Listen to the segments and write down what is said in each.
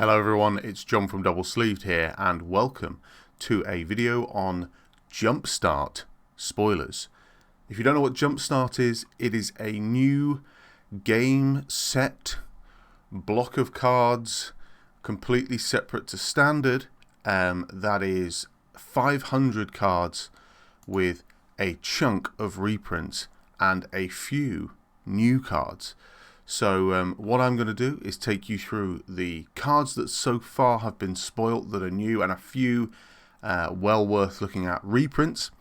Hello everyone, it's John from DoubleSleeved here, and welcome to a video on Jumpstart spoilers. If you don't know what Jumpstart is, it is a new game set block of cards, completely separate to standard. That is 500 cards with a chunk of reprints and a few new cards. So what I'm going to do is take you through the cards that so far have been spoilt that are new, and a few well worth looking at reprints,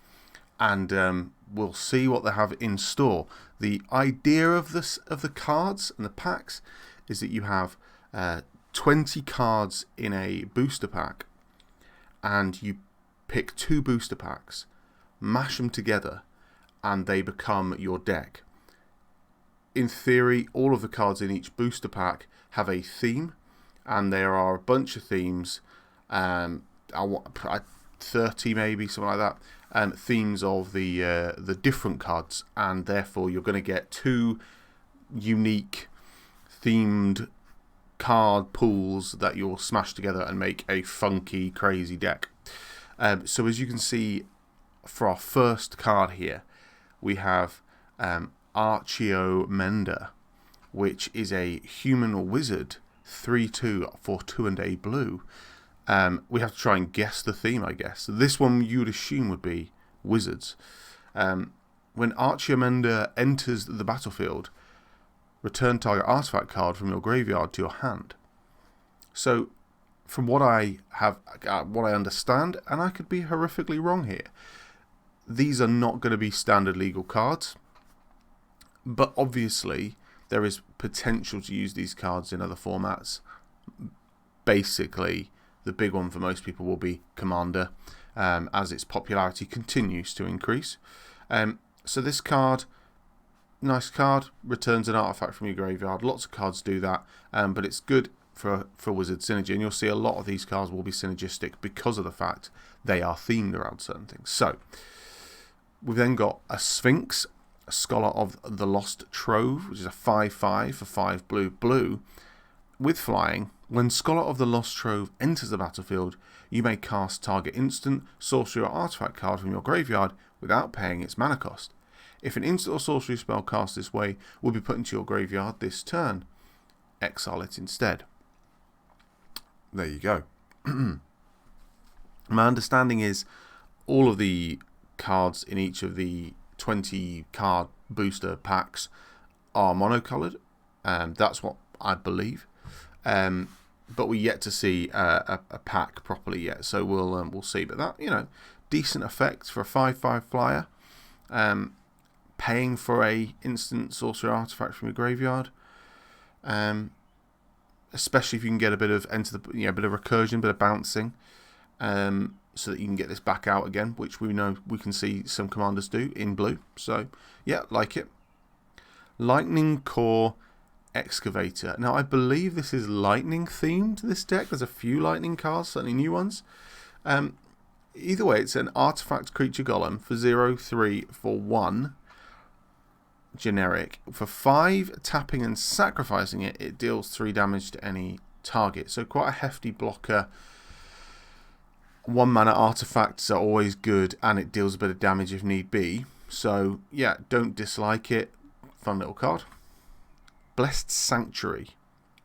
and we'll see what they have in store. The idea of the cards and the packs is that you have 20 cards in a booster pack, and you pick 2 booster packs, mash them together, and they become your deck. In theory, all of the cards in each booster pack have a theme, and there are a bunch of themes, 30 maybe, something like that, themes of the different cards, and therefore you're going to get 2 unique themed card pools that you'll smash together and make a funky, crazy deck. So as you can see, for our first card here, we have Archaeomender, which is a human wizard, 3/2 for 2 and a blue. We have to try and guess the theme, I guess. This one you would assume would be wizards. When Archaeomender enters the battlefield, return target artifact card from your graveyard to your hand. So, from what I understand, and I could be horrifically wrong here, these are not going to be standard legal cards. But obviously, there is potential to use these cards in other formats. Basically, the big one for most people will be Commander, as its popularity continues to increase. So this card, nice card, returns an artifact from your graveyard. Lots of cards do that, but it's good for Wizard synergy. And you'll see a lot of these cards will be synergistic because of the fact they are themed around certain things. So, we've then got a Sphinx, a Scholar of the Lost Trove, which is a 5/5 for 5 blue with flying. When Scholar of the Lost Trove enters the battlefield, you may cast target instant, sorcery or artifact card from your graveyard without paying its mana cost. If an instant or sorcery spell cast this way will be put into your graveyard this turn, exile it instead. There you go. My understanding is all of the cards in each of the 20 card booster packs are monocolored. That's what I believe. But we're yet to see a pack properly yet, so we'll see. But that, decent effect for a 5/5 flyer. Paying for a instant sorcery artifact from your graveyard. Especially if you can get a bit of bit of recursion, bit of bouncing. So that you can get this back out again, which we know we can see some commanders do in blue. So, yeah, like it. Lightning Core Excavator. Now, I believe this is lightning themed, this deck. There's a few lightning cards, certainly new ones. Either way, it's an artifact creature golem for 0/3 for 1. Generic. For 5, tapping and sacrificing it, it deals 3 damage to any target. So, quite a hefty blocker. 1 mana artifacts are always good, and it deals a bit of damage if need be. So, yeah, don't dislike it. Fun little card. Blessed Sanctuary.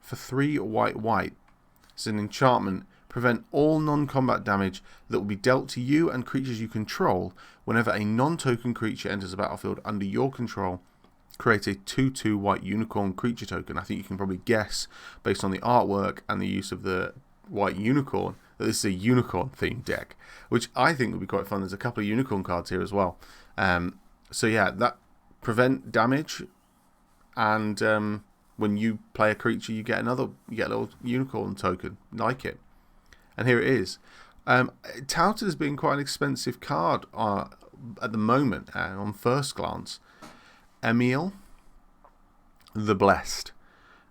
For 3 white. It's an enchantment. Prevent all non-combat damage that will be dealt to you and creatures you control whenever a non-token creature enters the battlefield under your control. Create a 2/2 white unicorn creature token. I think you can probably guess, based on the artwork and the use of the white unicorn, that this is a unicorn themed deck, which I think would be quite fun. There's a couple of unicorn cards here as well. So yeah, that prevent damage, and when you play a creature, you get a little unicorn token. Like it. And here it is. Touted as being quite an expensive card at the moment, on first glance. Emil the Blessed.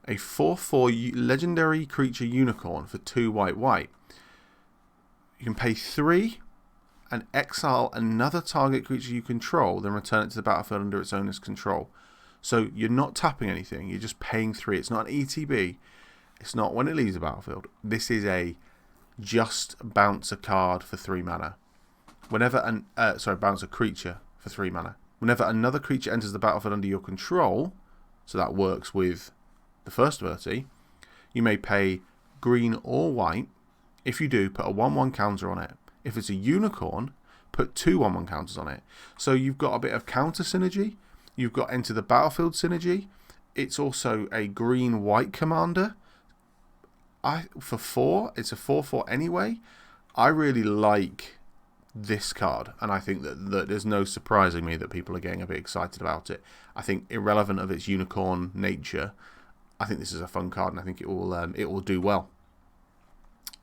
A 4/4 legendary creature unicorn for 2 white. You can pay 3 and exile another target creature you control, then return it to the battlefield under its owner's control. So you're not tapping anything, you're just paying 3. It's not an ETB. It's not when it leaves the battlefield. This is a just bounce a card for 3 mana. Whenever bounce a creature for 3 mana. Whenever another creature enters the battlefield under your control, so that works with the first ability, you may pay green or white. If you do, put a 1/1 counter on it. If it's a unicorn, put 2 1/1 counters on it. So you've got a bit of counter synergy. You've got enter the battlefield synergy. It's also a green-white commander. For 4, it's a 4/4 anyway. I really like this card, and I think that there's no surprising me that people are getting a bit excited about it. I think, irrelevant of its unicorn nature, I think this is a fun card, and I think it will do well.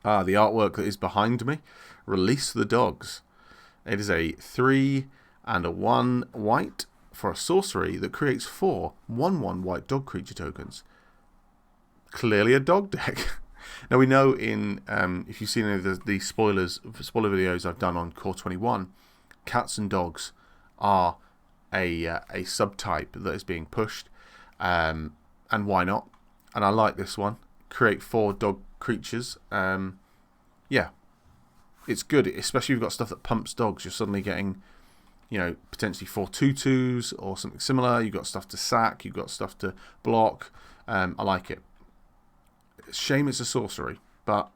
The artwork that is behind me, Release the Dogs. It is a 3 and a 1 white for a sorcery that creates 4 1/1 white dog creature tokens. Clearly a dog deck. Now we know if you've seen any of the spoiler videos I've done on Core 21, cats and dogs are a subtype that is being pushed, and why not? And I like this one. Create 4 dog creatures. Yeah, it's good, especially if you've got stuff that pumps dogs. You're suddenly getting, potentially 4 2/2s or something similar. You've got stuff to sack. You've got stuff to block. I like it. Shame it's a sorcery, but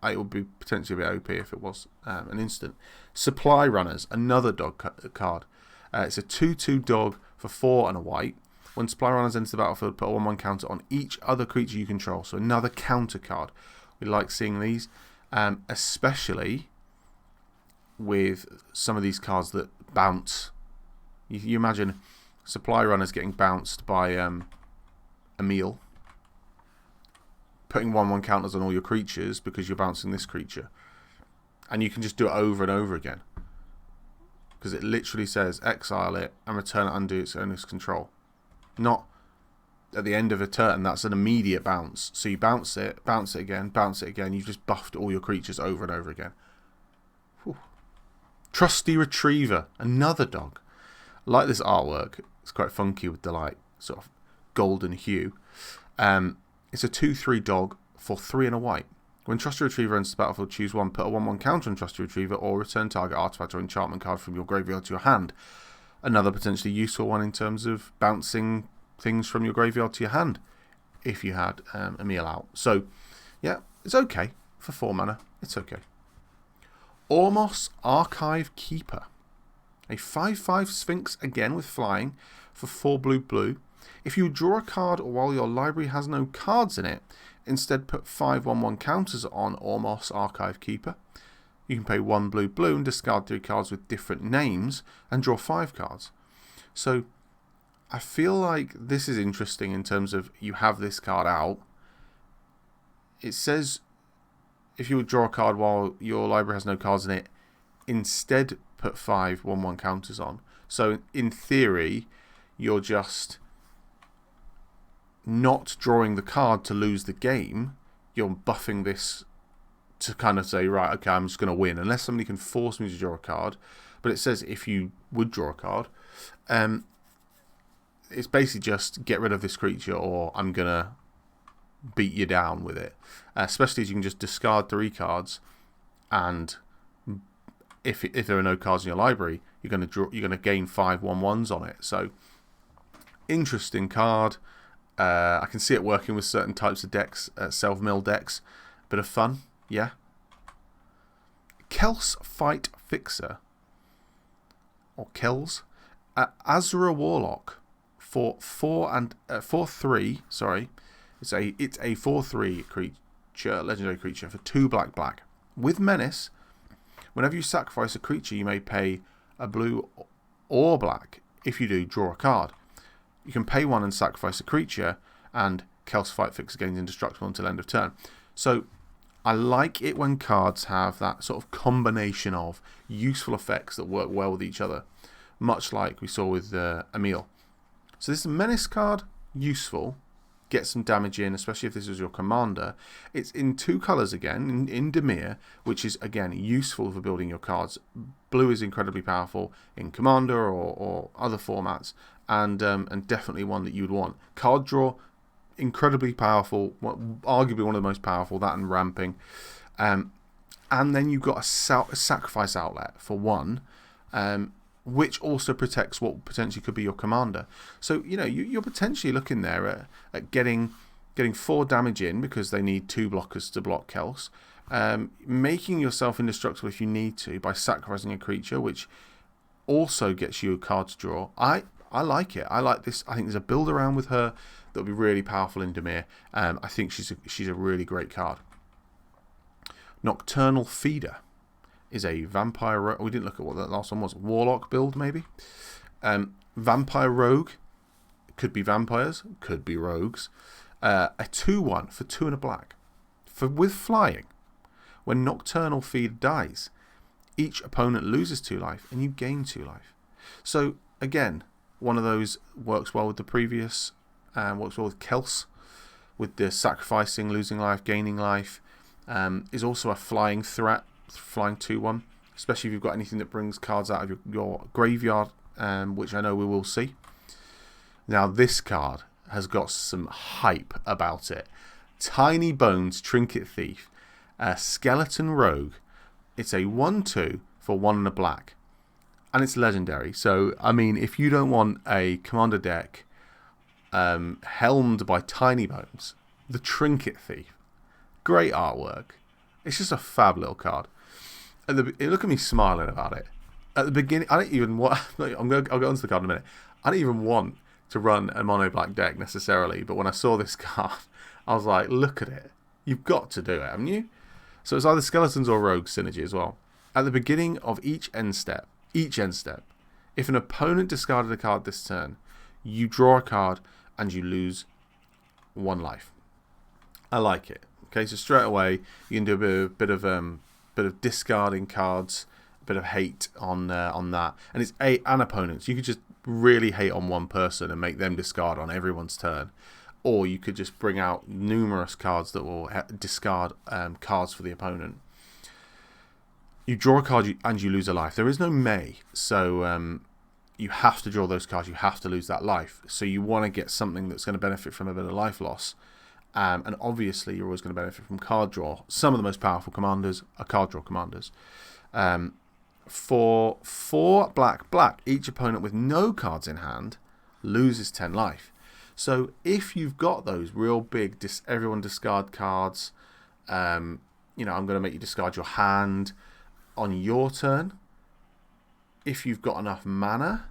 it would be potentially a bit OP if it was an instant. Supply Runners, another dog card. It's a 2/2 dog for 4 and a white. When Supply Runners enter the battlefield, put a 1/1 counter on each other creature you control. So another counter card. We like seeing these, especially with some of these cards that bounce. You imagine Supply Runners getting bounced by Emil, putting 1/1 counters on all your creatures because you're bouncing this creature, and you can just do it over and over again because it literally says exile it and return it under its owner's control. Not at the end of a turn. That's an immediate bounce. So you bounce it again, bounce it again. You've just buffed all your creatures over and over again. Whew. Trusty Retriever, another dog. I like this artwork. It's quite funky with the sort of golden hue. It's a 2/3 dog for 3 and a white. When Trusty Retriever enters the battlefield, choose 1, put a 1/1 counter on Trusty Retriever, or return target artifact or enchantment card from your graveyard to your hand. Another potentially useful one in terms of bouncing things from your graveyard to your hand if you had Emil out. So, yeah, it's okay for 4 mana. It's okay. Ormos Archive Keeper. A 5/5 Sphinx, again with flying, for 4 blue. If you draw a card while your library has no cards in it, instead put 5 1/1 counters on Ormos Archive Keeper. You can pay 1 blue and discard 3 cards with different names and draw 5 cards. So I feel like this is interesting in terms of you have this card out. It says if you would draw a card while your library has no cards in it, instead put 5 1/1 counters on. So in theory, you're just not drawing the card to lose the game. You're buffing this to kind of say, right, okay, I'm just going to win, unless somebody can force me to draw a card. But it says if you would draw a card, it's basically just get rid of this creature or I'm going to beat you down with it. Especially as you can just discard 3 cards, and if there are no cards in your library, you're going to gain 5 1/1s on it. So interesting card. I can see it working with certain types of decks, self-mill decks. Bit of fun, yeah. Kells Fight Fixer, or Kells, Azura Warlock for 4/3. Sorry, it's a 4/3 creature, legendary creature for 2 black with menace. Whenever you sacrifice a creature, you may pay a blue or black. If you do, draw a card. You can pay 1 and sacrifice a creature, and Kells Fight Fixer gains indestructible until end of turn. So I like it when cards have that sort of combination of useful effects that work well with each other, much like we saw with Emil. So this Menace card, useful, get some damage in, especially if this is your commander. It's in 2 colours again, in Dimir, which is again useful for building your cards. Blue is incredibly powerful in commander or other formats, and definitely one that you would want. Card draw, incredibly powerful, arguably one of the most powerful, that and ramping. And then you've got a sacrifice outlet for 1, which also protects what potentially could be your commander. So, you're potentially looking there at getting 4 damage in, because they need 2 blockers to block Kells. Making yourself indestructible if you need to by sacrificing a creature, which also gets you a card to draw. I like it. I like this. I think there's a build around with her that will be really powerful in Dimir. I think she's a really great card. Nocturnal Feeder is a vampire. We didn't look at what that last one was. Warlock build, maybe. Vampire Rogue. Could be vampires. Could be rogues. A 2/1 for 2 and a black. With flying. When Nocturnal Feeder dies, each opponent loses 2 life and you gain 2 life. So, again, one of those works well with the previous. Works well with Kells. With the sacrificing, losing life, gaining life. Is also a flying threat. Flying 2/1. Especially if you've got anything that brings cards out of your graveyard. Which I know we will see. Now, this card has got some hype about it. Tiny Bones Trinket Thief. A Skeleton Rogue. It's a 1/2 for 1 and a black. And it's legendary. So, I mean, if you don't want a commander deck helmed by Tiny Bones, the Trinket Thief. Great artwork. It's just a fab little card. Look at me smiling about it. At the beginning, I don't even want... I'll go on to the card in a minute. I don't even want to run a mono black deck necessarily, but when I saw this card, I was like, look at it. You've got to do it, haven't you? So it's either Skeletons or Rogue synergy as well. At the beginning of each end step, if an opponent discarded a card this turn, you draw a card and you lose 1 life. I like it. Okay, so straight away you can do a bit of discarding cards, a bit of hate on that, and it's and opponents. You could just really hate on one person and make them discard on everyone's turn, or you could just bring out numerous cards that will discard cards for the opponent. You draw a card and you lose a life. There is no May, so you have to draw those cards. You have to lose that life. So you want to get something that's going to benefit from a bit of life loss. And obviously you're always going to benefit from card draw. Some of the most powerful commanders are card draw commanders. For 4 black, each opponent with no cards in hand loses 10 life. So if you've got those real big everyone discard cards, I'm going to make you discard your hand on your turn. If you've got enough mana,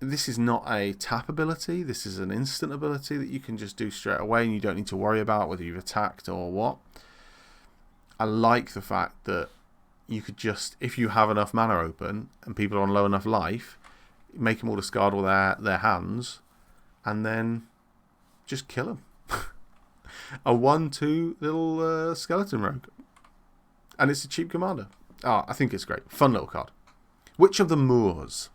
this is not a tap ability. This is an instant ability that you can just do straight away and you don't need to worry about whether you've attacked or what. I like the fact that you could just, if you have enough mana open and people are on low enough life, make them all discard all their hands and then just kill them. A 1/2 little skeleton rogue. And it's a cheap commander. I think it's great. Fun little card. Witch of the Moors.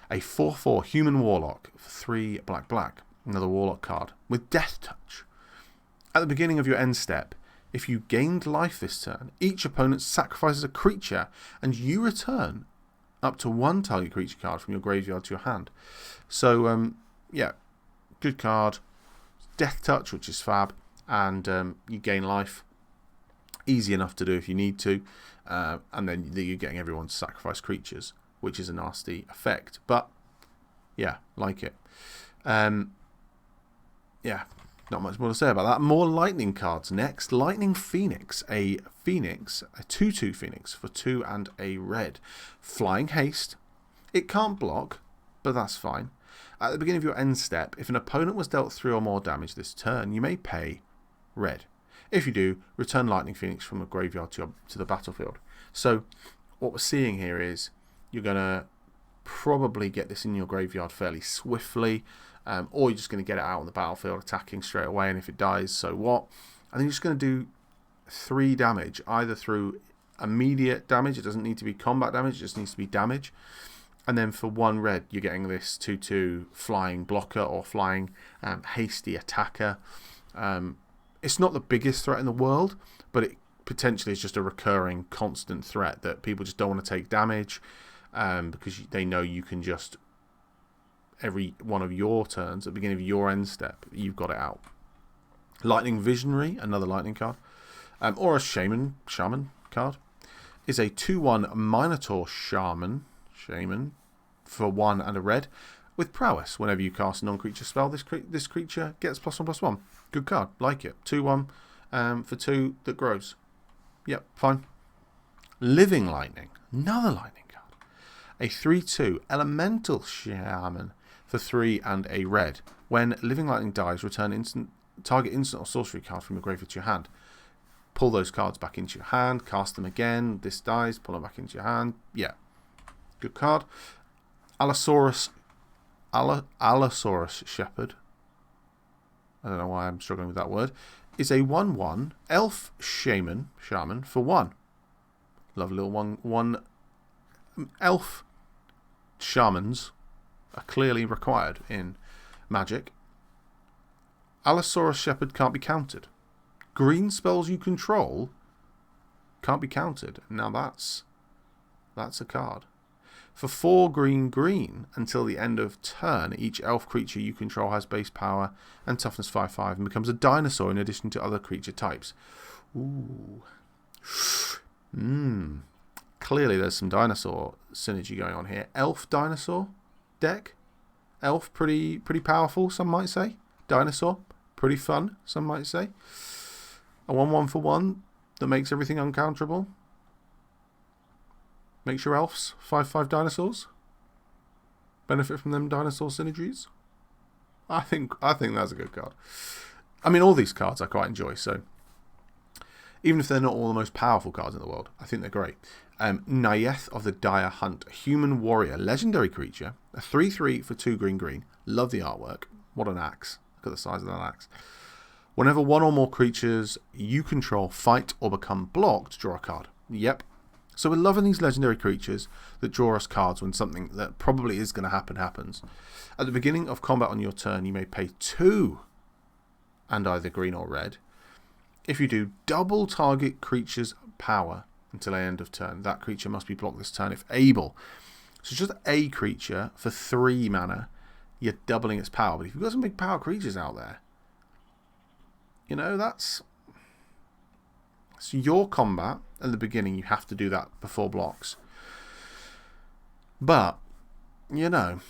A 4/4 human warlock for 3 black. Another warlock card with Death Touch. At the beginning of your end step, if you gained life this turn, each opponent sacrifices a creature and you return up to 1 target creature card from your graveyard to your hand. So, yeah, good card. Death Touch, which is fab, and you gain life. Easy enough to do if you need to, and then you're getting everyone to sacrifice creatures, which is a nasty effect. But yeah, like it. Yeah, not much more to say about that. More lightning cards next. Lightning Phoenix, a 2/2 Phoenix for 2 and a red. Flying haste. It can't block, but that's fine. At the beginning of your end step, if an opponent was dealt 3 or more damage this turn, you may pay red. If you do, return Lightning Phoenix from the graveyard to the battlefield. So what we're seeing here is you're going to probably get this in your graveyard fairly swiftly, or you're just going to get it out on the battlefield attacking straight away, and if it dies, so what? And then you're just going to do 3 damage, either through immediate damage. It doesn't need to be combat damage, it just needs to be damage. And then for 1 red, you're getting this 2/2 flying blocker or flying hasty attacker. It's not the biggest threat in the world, but it potentially is just a recurring constant threat that people just don't want to take damage because they know you can just every one of your turns at the beginning of your end step, you've got it out. Lightning Visionary, another lightning card, or a shaman card, is a 2/1 Minotaur Shaman for 1 and a red with prowess. Whenever you cast a non-creature spell, this creature gets +1/+1. Good card, like it. 2/1 for 2 that grows. Yep, fine. Living Lightning, another lightning card. A 3/2 Elemental Shaman for 3 and a red. When Living Lightning dies, return target instant or sorcery card from your graveyard to your hand. Pull those cards back into your hand, cast them again. This dies, pull them back into your hand. Yeah, good card. Allosaurus Shepherd, I don't know why I'm struggling with that word, is a 1/1 Elf Shaman for 1. Lovely little one. Elf Shamans are clearly required in Magic. Allosaurus Shepherd can't be countered. Green spells you control can't be countered. Now that's a card. For 4 green until the end of turn, each elf creature you control has base power and toughness 5/5 and becomes a dinosaur in addition to other creature types. Ooh. Clearly there's some dinosaur synergy going on here. Elf dinosaur deck. Elf pretty powerful, some might say. Dinosaur pretty fun, some might say. A 1/1 for 1 that makes everything uncounterable. Makes your elves 5/5 dinosaurs. Benefit from them dinosaur synergies. I think that's a good card. I mean, all these cards I quite enjoy, so even if they're not all the most powerful cards in the world, I think they're great. Nayeth of the Dire Hunt, a human warrior, legendary creature, a 3/3 for 2 green. Love the artwork. What an axe. Look at the size of that axe. Whenever one or more creatures you control fight or become blocked, draw a card. Yep. So we're loving these legendary creatures that draw us cards when something that probably is going to happen happens. At the beginning of combat on your turn, you may pay 2 and either green or red. If you do, double target creature's power until the end of turn. That creature must be blocked this turn if able. So just a creature for 3 mana, you're doubling its power. But if you've got some big power creatures out there, you know, that's... So your combat at the beginning, you have to do that before blocks. But, you know,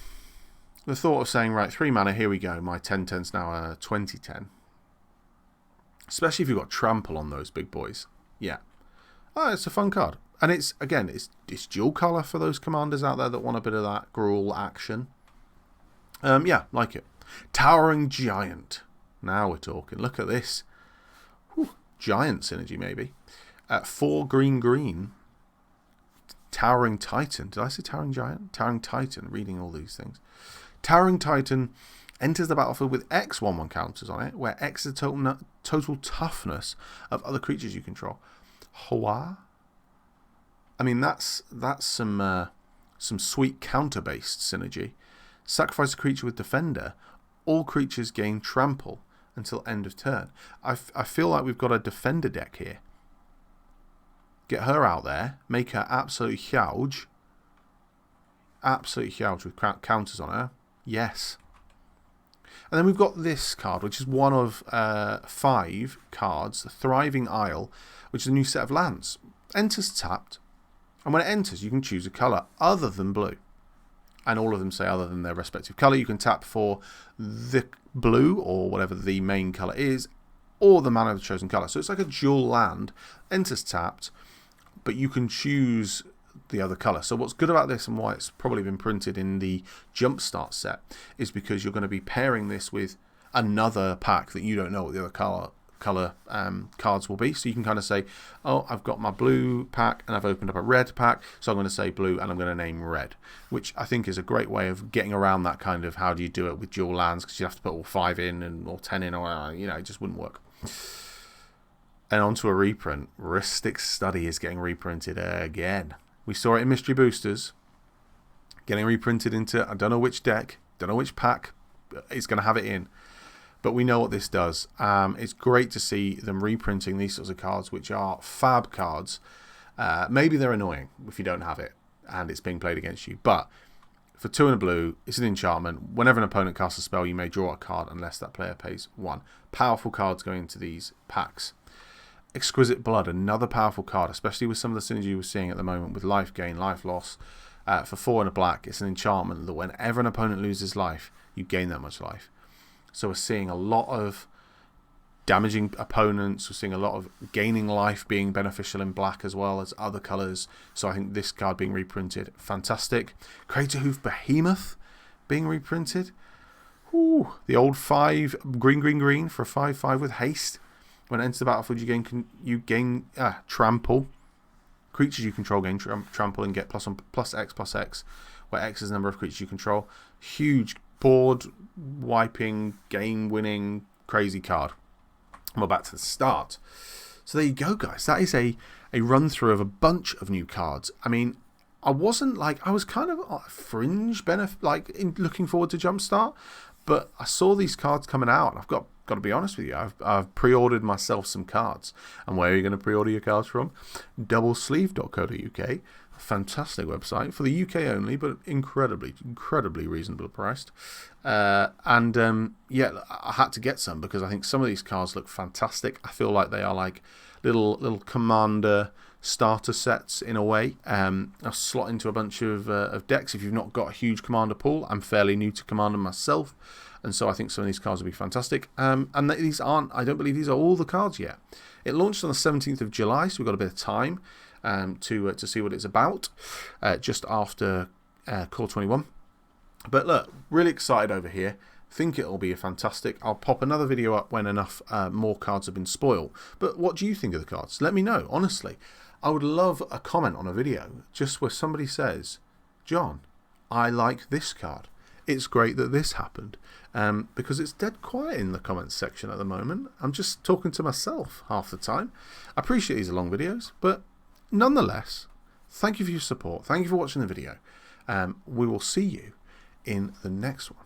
the thought of saying, right, 3 mana, here we go. My 10/10's now a 20/10. Especially if you've got trample on those big boys. Yeah. Oh, it's a fun card. And it's, again, it's dual colour for those commanders out there that want a bit of that gruel action. Yeah, like it. Towering Giant. Now we're talking. Look at this. Whew, giant synergy, maybe. 4 green. Towering Titan. Did I say Towering Giant? Towering Titan. Reading all these things. Towering Titan enters the battlefield with X 1/1 counters on it, where X is the total toughness of other creatures you control. Hoa? I mean, that's some sweet counter-based synergy. Sacrifice a creature with Defender. All creatures gain trample until end of turn. I feel like we've got a Defender deck here. Get her out there. Make her absolutely huge. Absolutely huge with counters on her. Yes. And then we've got this card, which is one of 5 cards. The Thriving Isle, which is a new set of lands. Enters tapped. And when it enters, you can choose a colour other than blue. And all of them say other than their respective colour. You can tap for the blue, or whatever the main colour is, or the mana of the chosen colour. So it's like a dual land. Enters tapped, but you can choose the other colour. So what's good about this, and why it's probably been printed in the Jumpstart set, is because you're going to be pairing this with another pack that you don't know what the other colour cards will be. So you can kind of say, oh, I've got my blue pack and I've opened up a red pack, so I'm going to say blue and I'm going to name red, which I think is a great way of getting around that kind of how do you do it with dual lands, because you have to put all 5 in and all 10 in, or you know, it just wouldn't work. And onto a reprint. Rhystic Study is getting reprinted again. We saw it in Mystery Boosters, getting reprinted into, I don't know which deck, don't know which pack it's going to have it in. But we know what this does. It's great to see them reprinting these sorts of cards, which are fab cards. Maybe they're annoying if you don't have it and it's being played against you. But For 2 and a blue, it's an enchantment. Whenever an opponent casts a spell, you may draw a card unless that player pays 1. Powerful cards going into these packs. Exquisite Blood, another powerful card, especially with some of the synergy we're seeing at the moment with life gain, life loss. For 4 and a black, it's an enchantment that whenever an opponent loses life, you gain that much life. So we're seeing a lot of damaging opponents. We're seeing a lot of gaining life being beneficial in black as well as other colours. So I think this card being reprinted, fantastic. Crater Hoof Behemoth being reprinted. Ooh, the old 5 green for a 5/5 with haste. When it enters the battlefield, you gain trample. Creatures you control gain trample and get +X/+X, where X is the number of creatures you control. Huge board wiping, game winning, crazy card. We're back to the start. So there you go, guys. That is a run through of a bunch of new cards. I mean, I was kind of fringe looking forward to Jumpstart, but I saw these cards coming out, and I've got to be honest with you, I've pre-ordered myself some cards. And where are you going to pre-order your cards from? DoubleSleeved.co.uk. A fantastic website for the UK only, but incredibly reasonably priced. Yeah, I had to get some because I think some of these cards look fantastic. I feel like they are like little Commander starter sets in a way. I'll slot into a bunch of decks if you've not got a huge Commander pool. I'm fairly new to Commander myself, and so I think some of these cards will be fantastic. And these aren't, I don't believe these are all the cards yet. It launched on the 17th of July, so we've got a bit of time to see what it's about just after Core 21. But look, really excited over here. Think it'll be a fantastic. I'll pop another video up when enough more cards have been spoiled. But what do you think of the cards? Let me know, honestly. I would love a comment on a video just where somebody says, John, I like this card. It's great that this happened. Because it's dead quiet in the comments section at the moment. I'm just talking to myself half the time. I appreciate these are long videos, but nonetheless, thank you for your support. Thank you for watching the video. We will see you in the next one.